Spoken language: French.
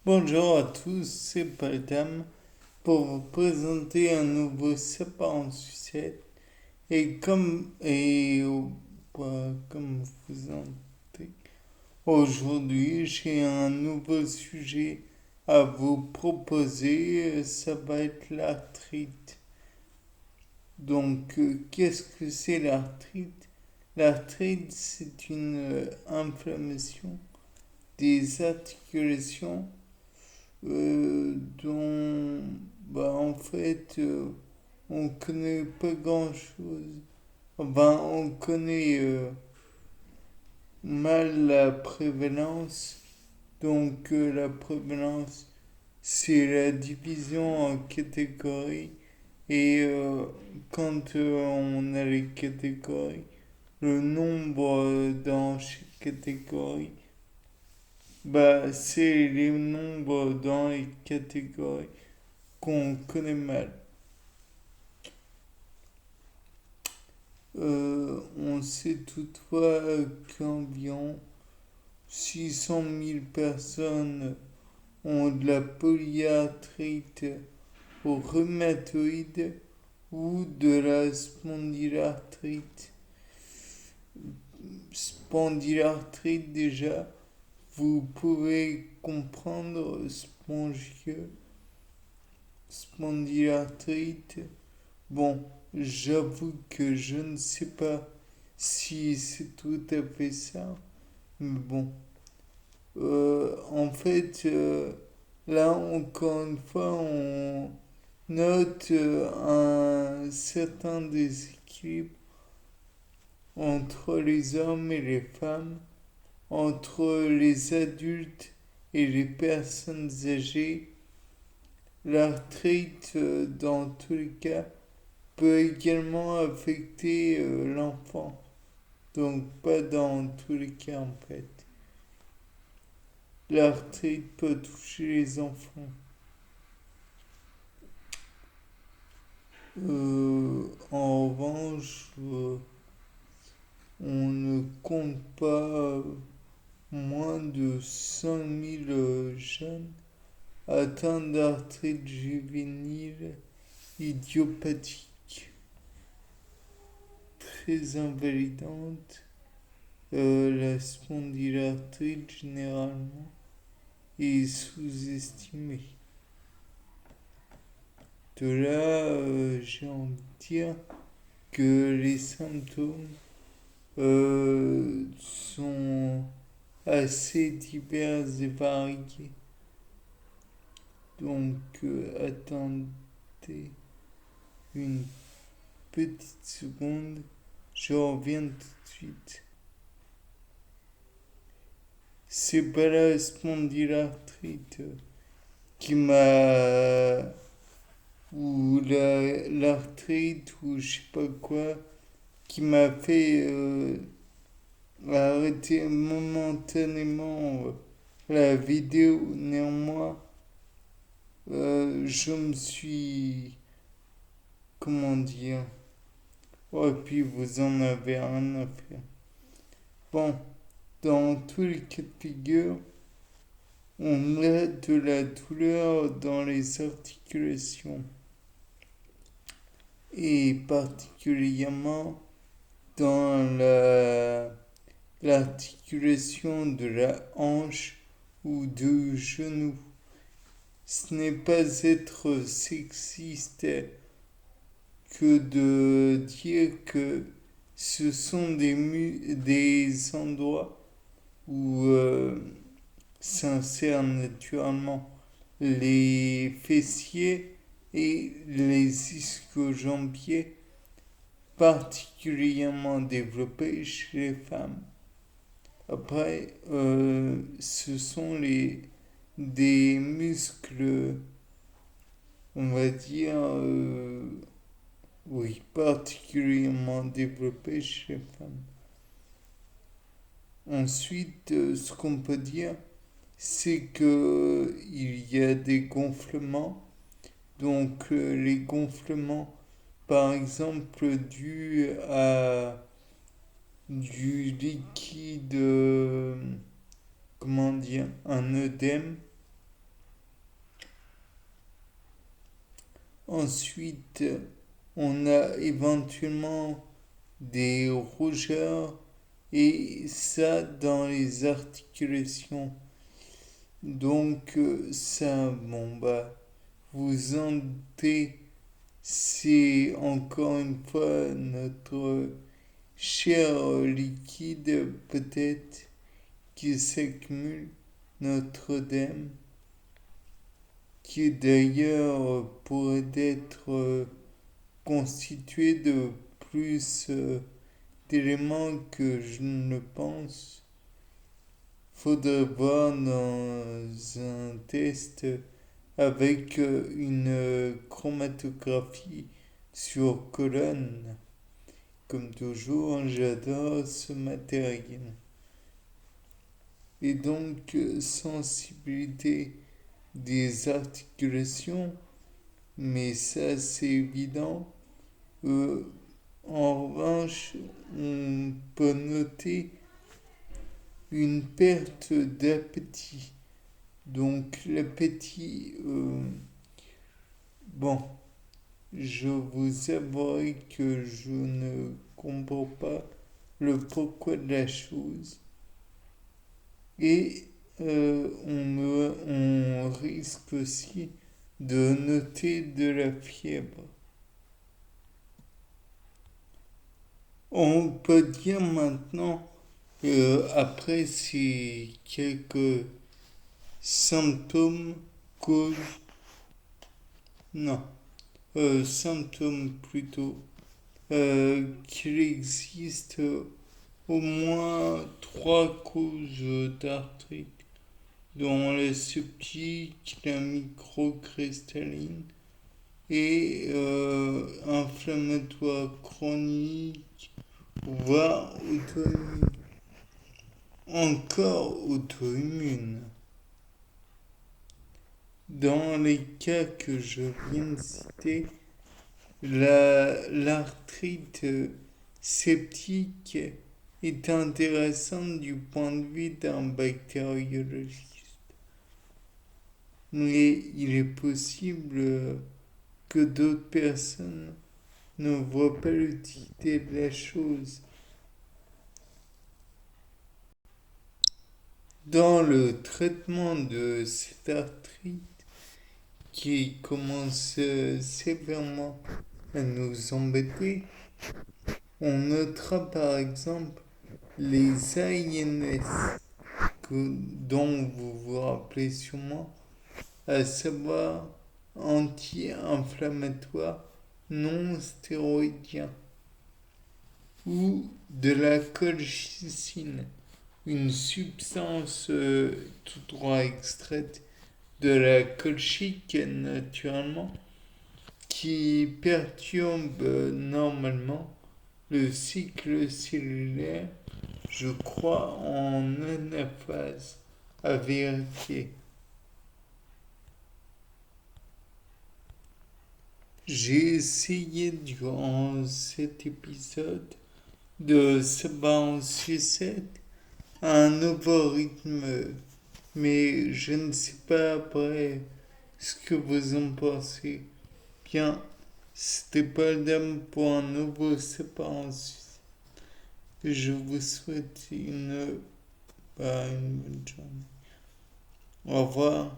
Bonjour à tous, c'est Paltam pour vous présenter un nouveau sapin en sucette. Comme vous en doutez, aujourd'hui j'ai un nouveau sujet à vous proposer, ça va être l'arthrite. Qu'est-ce que c'est l'arthrite? L'arthrite, c'est une inflammation des articulations dont en fait on connaît pas grand chose. Enfin, on connaît mal la prévalence. La prévalence, c'est la division en catégories. Et quand on a les catégories, le nombre dans chaque catégorie, c'est les nombres dans les catégories qu'on connaît mal. On sait toutefois qu'environ 600 000 personnes ont de la polyarthrite rhumatoïde ou de la spondylarthrite. Spondylarthrite déjà, vous pouvez comprendre spongieux, spondylarthrite. Bon, j'avoue que je ne sais pas si c'est tout à fait ça, mais bon. En fait, là encore une fois, on note un certain déséquilibre entre les hommes et les femmes, entre les adultes et les personnes âgées. L'arthrite, dans tous les cas, peut également affecter l'enfant. Donc pas dans tous les cas en fait. L'arthrite peut toucher les enfants. En revanche, on ne compte pas moins de 5 000 jeunes atteints d'arthrite juvénile idiopathique, très invalidante. La spondylarthrite généralement est sous-estimée. De là, j'ai envie de dire que les symptômes sont assez divers et variés. Attendez une petite seconde, je reviens tout de suite. C'est pas la spondylarthrite qui m'a ou l'arthrite ou je sais pas quoi qui m'a fait arrêter momentanément la vidéo. Néanmoins, je me suis, comment dire, et puis vous en avez rien à faire. Bon, dans tous les cas de figure, on a de la douleur dans les articulations et particulièrement dans l'articulation de la hanche ou du genou. Ce n'est pas être sexiste que de dire que ce sont des endroits où s'insèrent naturellement les fessiers et les ischio-jambiers particulièrement développés chez les femmes. Après, ce sont des muscles, on va dire, oui, particulièrement développés chez les femmes. Ensuite, ce qu'on peut dire, c'est que il y a des gonflements. Les gonflements, par exemple, dus à du liquide, comment dire, un œdème, Ensuite, on a éventuellement des rougeurs et ça dans les articulations. Donc ça, bon bah, vous en doutez, c'est encore une fois notre cher liquide peut-être qui s'accumule, Notre-Dame, qui d'ailleurs pourrait être constitué de plus d'éléments que je ne pense. Faudrait voir dans un test avec une chromatographie sur colonne. Comme toujours, j'adore ce matériel. Et donc, sensibilité des articulations, mais ça c'est évident. Euh, En revanche, on peut noter une perte d'appétit. Donc l'appétit, bon, je vous avouerai que je ne comprends pas le pourquoi de la chose. Et on risque aussi de noter de la fièvre. On peut dire maintenant, après ces quelques symptômes, causes, non, symptômes plutôt, qu'il existe au moins trois causes d'arthrite, dont la septique, la microcristalline et inflammatoire chronique, voire auto-immune. Encore auto-immune. Dans les cas que je viens de citer, l'arthrite septique est intéressante du point de vue d'un bactériologiste. Mais il est possible que d'autres personnes ne voient pas l'utilité de la chose. Dans le traitement de cette arthrite qui commence sévèrement à nous embêter, on notera par exemple les AINS dont vous vous rappelez sûrement, à savoir anti-inflammatoires non stéroïdiens ou de la colchicine, une substance tout droit extraite de la colchique naturellement qui perturbe normalement le cycle cellulaire, je crois en anaphase, à vérifier. J'ai essayé durant cet épisode de savoir en sucette un nouveau rythme, mais je ne sais pas après ce que vous en pensez. Bien, c'était pas d'âme pour un nouveau sapin en sucette. Je vous souhaite une bonne journée. Au revoir.